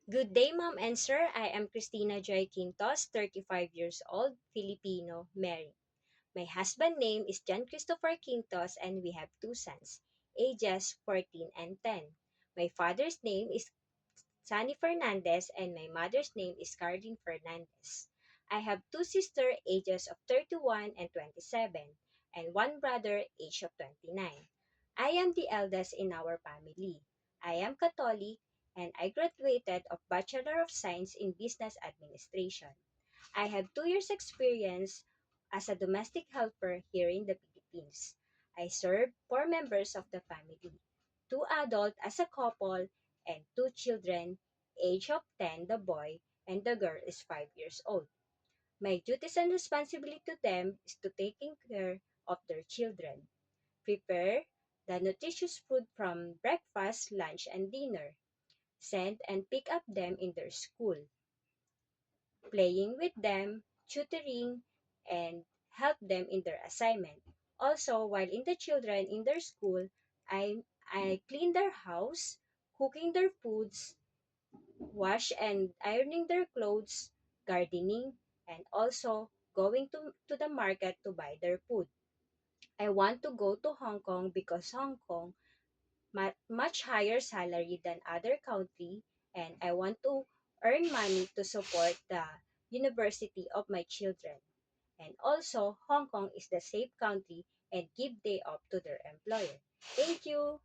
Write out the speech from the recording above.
Good day, Ma'am and Sir. I am Christina Joy Quintos, 35 years old, Filipino, married. My husband name is John Christopher Quintos and we have two sons, ages 14 and 10. My father's name is Sunny Fernandez and my mother's name is Cardin Fernandez. I have two sisters ages of 31 and 27 and one brother age of 29. I am the eldest in our family. I am Catholic and I graduated of Bachelor of Science in Business Administration. I have 2 years experience as a domestic helper here in the Philippines. I serve 4 members of the family, 2 adults as a couple and 2 children, age of 10 the boy and the girl is 5 years old. My duties and responsibility to them is to taking care of their children, prepare the nutritious food from breakfast, lunch, and dinner, send and pick up them in their school, playing with them, tutoring, and help them in their assignment. Also, while in the children in their school, I clean their house, cooking their foods, wash and ironing their clothes, gardening, and also going to the market to buy their food. I want to go to Hong Kong because Hong Kong much higher salary than other country and I want to earn money to support the university of my children. And also, Hong Kong is the safe country and give day off to their employer. Thank you.